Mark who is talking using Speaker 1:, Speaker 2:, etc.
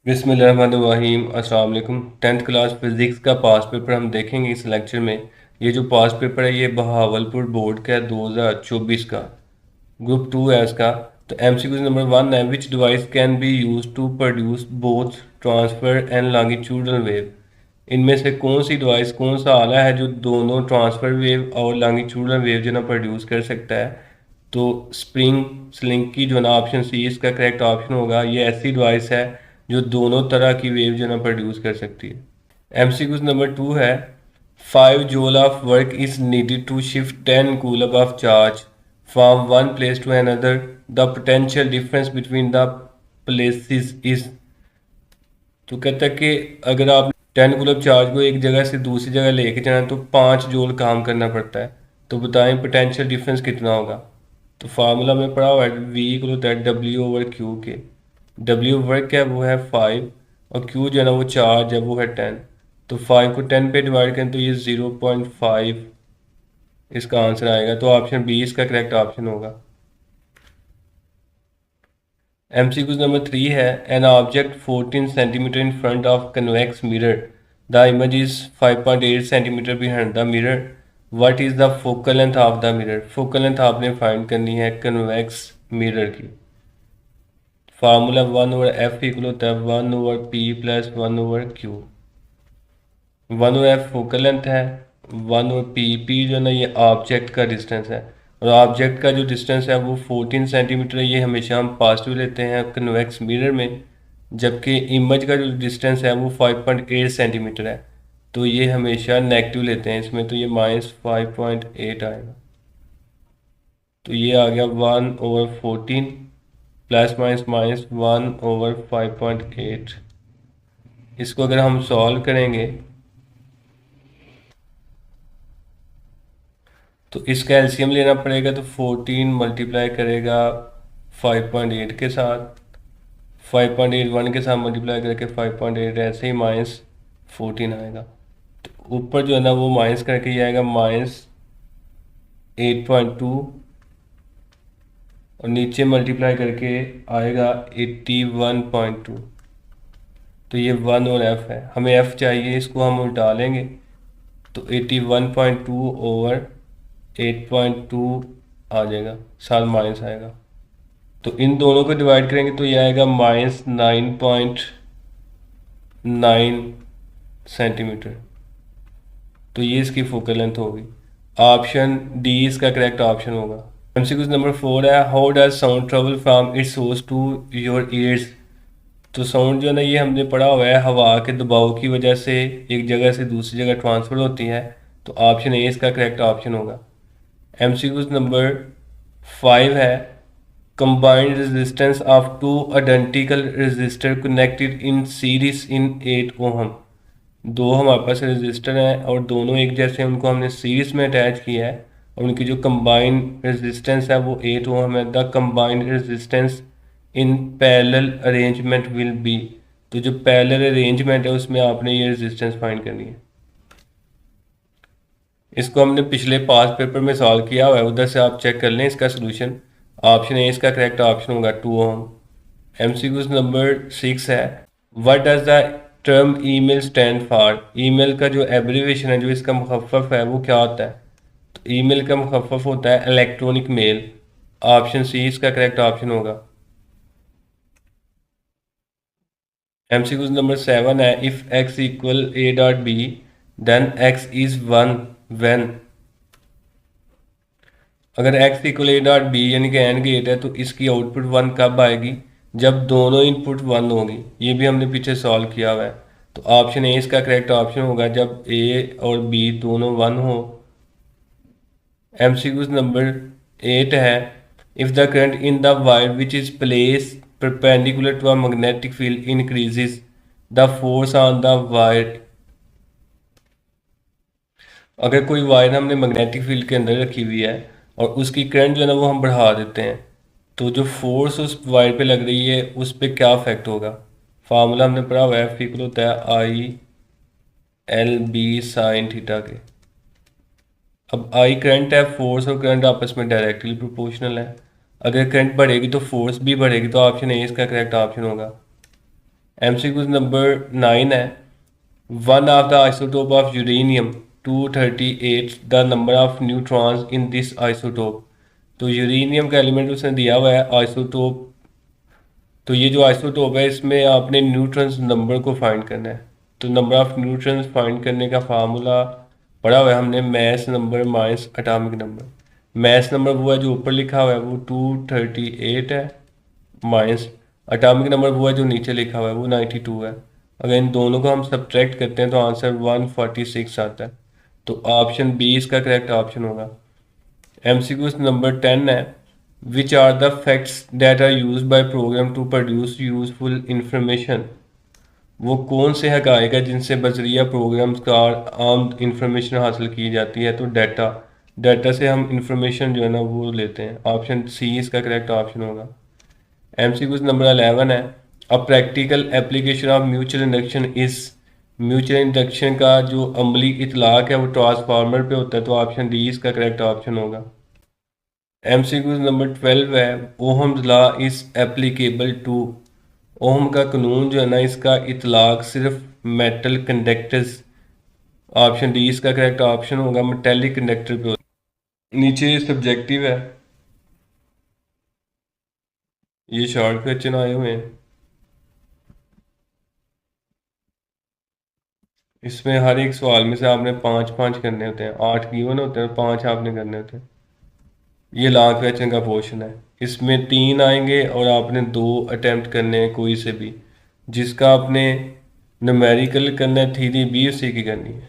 Speaker 1: बिस्मिल्लाहिर्रहमानिर्रहीम अस्सलाम वालेकुम। 10th क्लास फिज़िक्स का पास पेपर हम देखेंगे इस लेक्चर में। ये जो पास पेपर है ये बहावलपुर बोर्ड का है 2024 का, ग्रुप 2 है इसका। तो एमसीक्यूज नंबर 1 है, which device can be use to produce both transfer and longitudinal wave. इनमें से कौन सी डिवाइस, कौन सा आला है जो दोनों ट्रांसफर वेव और लॉन्गिट्यूडनल वेव जो ना प्रोड्यूस कर सकता है। तो स्प्रिंग स्लिंग की जो ना ऑप्शन सी इसका करेक्ट ऑप्शन होगा। ये ऐसी डिवाइस है जो दोनों तरह की वेव जो ना प्रोड्यूस कर सकती है। एमसीक्यूज नंबर 2 है, 5 joule of work is needed to shift 10 coulomb of charge from one place to another, the potential difference between the places is. तो कहता है कि अगर आप 10 कूलब चार्ज को एक जगह से दूसरी जगह लेके जाना तो 5 जूल काम करना पड़ता है। तो बताएं पोटेंशियल डिफरेंस कितना होगा। तो फार्मूला में पढ़ा हुआ है V equal that W over Q के। डब्ल्यू वर्क है वो है 5 और क्यू जो है ना वो चार्ज है वो है 10। तो 5 को 10 पे डिवाइड करें तो ये 0.5 इसका आंसर आएगा। तो ऑप्शन बी इसका करेक्ट ऑप्शन होगा। एमसीक्यूज नंबर 3 है, an object 14 centimetre in front of convex mirror, the image is 5.8 centimetre behind the mirror, what is the focal length of the mirror. Focal length आपने find करनी है convex mirror की। Formula 1 over F equal होता है 1 over P plus 1 over Q. 1 over F focal length है, 1 over P जो है ना ये ऑब्जेक्ट का डिस्टेंस है, और ऑब्जेक्ट का जो डिस्टेंस है वो 14 सेंटीमीटर है। ये हमेशा हम पॉजिटिव लेते हैं कन्वेक्स मिरर में, जबकि इमेज का जो डिस्टेंस है वो 5.8 सेंटीमीटर है। तो ये हमेशा नेगेटिव लेते हैं इसमें, तो ये -5.8 आएगा। तो ये आ गया 1/14 प्लस माइनस माइनस 1/5.8। इसको अगर हम सॉल्व करेंगे तो इसका एलसीएम लेना पड़ेगा। तो 14 मल्टीप्लाई करेगा 5.8 के साथ, 5.81 के साथ मल्टीप्लाई करके 5.8, ऐसे ही -14 आएगा। तो ऊपर जो है ना वो माइनस करके ये आएगा -8.2 और नीचे मल्टीप्लाई करके आएगा 81.2। तो ये 1 और एफ है, हमें एफ चाहिए, इसको हम उल्टा लेंगे। तो 81.2 ओवर 8.2 आ जाएगा, साथ माइनस आएगा। तो इन दोनों को डिवाइड करेंगे तो ये आएगा -9.9 सेंटीमीटर। तो ये इसकी फोकल लेंथ होगी। ऑप्शन डी इसका करेक्ट ऑप्शन होगा। एमसीक्यू नंबर 4 है, how does sound travel from its source to your ears. तो साउंड जो है ना ये हमने पढ़ा हुआ है हवा के दबाव की वजह से एक जगह से दूसरी जगह ट्रांसफर होती है। तो ऑप्शन ए इसका करेक्ट ऑप्शन होगा। एमसीक्यूज नंबर 5 है, combined resistance of two identical resistor connected in series in 8 ohm। दो हमारे पास रेजिस्टर हैं और दोनों एक जैसे, उनको हमने सीरीज में अटैच किया है और उनकी जो कंबाइंड रेजिस्टेंस है वो 8 ओम है। The combined resistance in parallel arrangement will be. तो जो पैरेलल अरेंजमेंट है उसमें आपने ये रेजिस्टेंस फाइंड करनी है। इसको हमने पिछले पास पेपर में सॉल्व किया हुआ है, उधर से आप चेक कर लें इसका सोल्यूशन। ऑप्शन ए इसका करेक्ट ऑप्शन होगा 2 ओम। एमसीक्यूज नंबर 6 है, what does the term email stand for. Email का जो एब्रीविएशन है, जो इसका मुखफ़फ़ है वो क्या होता है। तो ईमेल का मुखफ़फ़ होता है इलेक्ट्रॉनिक मेल। ऑप्शन सी इसका करेक्ट ऑप्शन होगा। एमसीक्यूज नंबर 7 है, if X equal A dot B then X is 1 when. अगर x equal A dot B यानी कि एंड गेट है तो इसकी आउटपुट 1 कब आएगी, जब दोनों इनपुट 1 होगी। ये भी हमने पीछे सॉल्व किया हुआ है। तो ऑप्शन ए इसका करेक्ट ऑप्शन होगा, जब ए और बी दोनों 1 हो। एमसीक्यूज नंबर 8 है, if the current in the wire which is place perpendicular to a magnetic field increases the force on the wire. अगर कोई वायर हमने मैग्नेटिक फील्ड के अंदर रखी हुई है और उसकी करंट जो है ना वो हम बढ़ा देते हैं, तो जो फोर्स उस वायर पे लग रही है उस पर क्या इफेक्ट होगा। फार्मूला हमने पढ़ा हुआ है, एफ इक्वल होता है I L B sine theta के। अब आई करंट है, फोर्स और करंट आपस में डायरेक्टली प्रोपोर्शनल है। अगर करंट बढ़ेगी तो फोर्स भी बढ़ेगी। तो ऑप्शन ए इसका करेक्ट ऑप्शन होगा। MCQ नंबर 9 है, one of the isotope of uranium 238 the number of neutrons in this isotope. तो यूरेनियम का एलिमेंट उसने दिया हुआ है आइसोटोप, तो ये जो आइसोटोप है इसमें आपने न्यूट्रॉन्स नंबर को फाइंड करना है। तो नंबर ऑफ न्यूट्रॉन्स फाइंड करने का फार्मूला पढ़ा हुआ है हमने, mass number minus atomic number. Mass number वो है जो ऊपर लिखा हुआ है वो 238 है, माइनस एटॉमिक नंबर वो है जो नीचे लिखा हुआ है वो 92 है। अगर इन दोनों को हम सब्ट्रैक्ट करते हैं तो आंसर 146 आता है। तो ऑप्शन बी इसका करेक्ट ऑप्शन होगा। MCQ नंबर 10 है, which are the facts that are use by program to produce useful information. वो कौन से हकायक है जिनसे बजरिया प्रोग्राम्स का आम इंफॉर्मेशन हासिल की जाती है। तो डाटा, डाटा से हम इंफॉर्मेशन जो है ना वो लेते हैं। ऑप्शन सी इसका करेक्ट ऑप्शन होगा। MCQ नंबर 11 है, a practical application of mutual induction is. Mutual induction का जो अमली इतलाक है वो ट्रांसफार्मर पे होता है। तो ऑप्शन डी इसका करेक्ट ऑप्शन होगा। MCQ नंबर 12 है, Ohm's law is applicable to. Ohm का कानून जो है ना इसका इतलाक सिर्फ मेटल कंडक्टर्स। ऑप्शन डी इसका करेक्ट ऑप्शन होगा, मेटेलिक कंडक्टर पे होता है। नीचे सब्जेक्टिव है, ये शॉर्ट क्वेश्चन आए हुए हैं। इसमें हर एक सवाल में से आपने पाँच पाँच करने होते हैं, 8 गिवन होते हैं, 5 आपने करने होते हैं। ये लॉन्ग क्वेश्चन का पोर्शन है, इसमें 3 आएंगे और आपने 2 अटेम्प्ट करने हैं कोई से भी। जिसका आपने न्यूमेरिकल करना है, थ्योरी भी उसी की करनी है।